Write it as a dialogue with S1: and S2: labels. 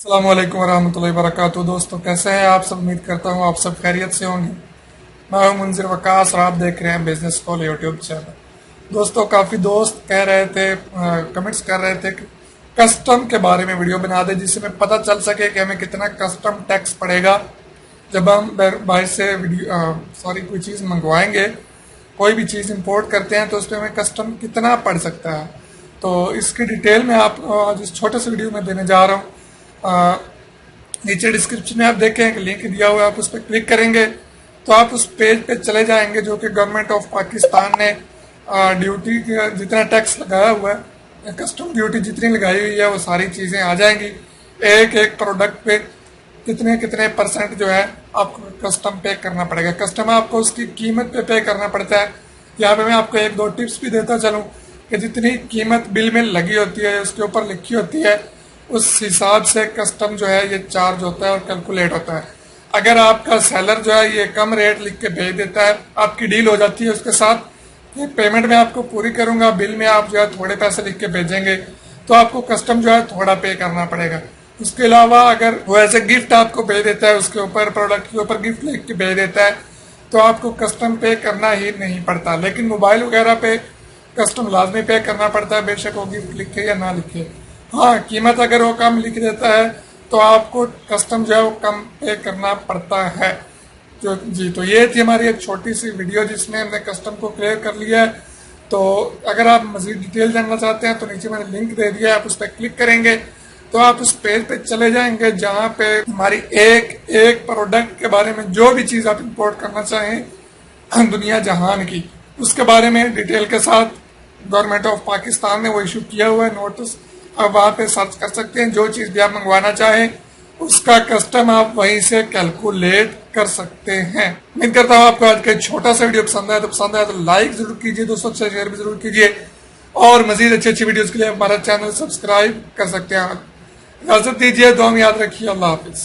S1: अस्सलाम वालेकुम वरहमतुल्लाहि वबरकातुहू। दोस्तों कैसे हैं आप सब? उम्मीद करता हूँ आप सब खैरियत से होंगे। मैं हूं मुंजिर वकास और आप देख रहे हैं बिजनेस कॉल यूट्यूब चैनल। दोस्तों काफ़ी दोस्त कह रहे थे, कमेंट्स कर रहे थे कि कस्टम के बारे में वीडियो बना दे जिससे हमें पता चल सके कि हमें कितना कस्टम टैक्स पड़ेगा जब हम बाहर से कोई चीज़ मंगवाएंगे, कोई भी चीज़ इंपोर्ट करते हैं तो उस पर हमें कस्टम कितना पड़ सकता है। तो इसकी डिटेल में आप आज इस छोटे से वीडियो में देने जा रहा हूँ। नीचे डिस्क्रिप्शन में आप देखें एक लिंक दिया हुआ है, आप उस पर क्लिक करेंगे तो आप उस पेज पे चले जाएंगे जो कि गवर्नमेंट ऑफ पाकिस्तान ने ड्यूटी जितना टैक्स लगाया हुआ है, कस्टम ड्यूटी जितनी लगाई हुई है वो सारी चीज़ें आ जाएंगी। एक एक प्रोडक्ट पे कितने कितने परसेंट जो है आपको कस्टम पे करना पड़ेगा। कस्टम आपको उसकी कीमत पे करना पड़ता है। यहाँ पे मैं आपको एक दो टिप्स भी देता चलूँ कि जितनी कीमत बिल में लगी होती है, उसके ऊपर लिखी होती है, उस हिसाब से कस्टम जो है ये चार्ज होता है और कैलकुलेट होता है। अगर आपका सेलर जो है ये कम रेट लिख के भेज देता है, आपकी डील हो जाती है उसके साथ कि पेमेंट मैं आपको पूरी करूंगा, बिल में आप जो है थोड़े पैसे लिख के भेजेंगे, तो आपको कस्टम जो है थोड़ा पे करना पड़ेगा। उसके अलावा अगर वो ऐसे गिफ्ट आपको भेज देता है, उसके ऊपर प्रोडक्ट के ऊपर गिफ्ट लिख के भेज देता है, तो आपको कस्टम पे करना ही नहीं पड़ता। लेकिन मोबाइल वगैरह पे कस्टम लाजमी पे करना पड़ता है, बेशक वो गिफ्ट लिखे या ना लिखे। हाँ, कीमत अगर वो कम लिख देता है तो आपको कस्टम जो है वो कम पे करना पड़ता है। तो ये थी हमारी एक छोटी सी वीडियो जिसमें हमने कस्टम को क्लियर कर लिया है। तो अगर आप मजीद डिटेल जानना चाहते हैं तो नीचे मैंने लिंक दे दिया है, आप उस पर क्लिक करेंगे तो आप उस पेज पे चले जाएंगे जहाँ पे हमारी एक एक प्रोडक्ट के बारे में जो भी चीज़ आप इंपोर्ट करना चाहें दुनिया जहान की, उसके बारे में डिटेल के साथ गवर्नमेंट ऑफ पाकिस्तान ने वो इशू किया हुआ है नोटिस। आप वहाँ पे सर्च कर सकते हैं, जो चीज़ भी आप मंगवाना चाहें उसका कस्टम आप वहीं से कैलकुलेट कर सकते हैं। उम्मीद करता हूँ आपको आज का छोटा सा वीडियो पसंद आया तो लाइक जरूर कीजिए, दोस्तों से शेयर भी जरूर कीजिए और मजीद अच्छी अच्छी वीडियोस के लिए हमारा चैनल सब्सक्राइब कर सकते हैं। इजाजत दीजिए, दुआ में याद रखिए। अल्लाह हाफिज।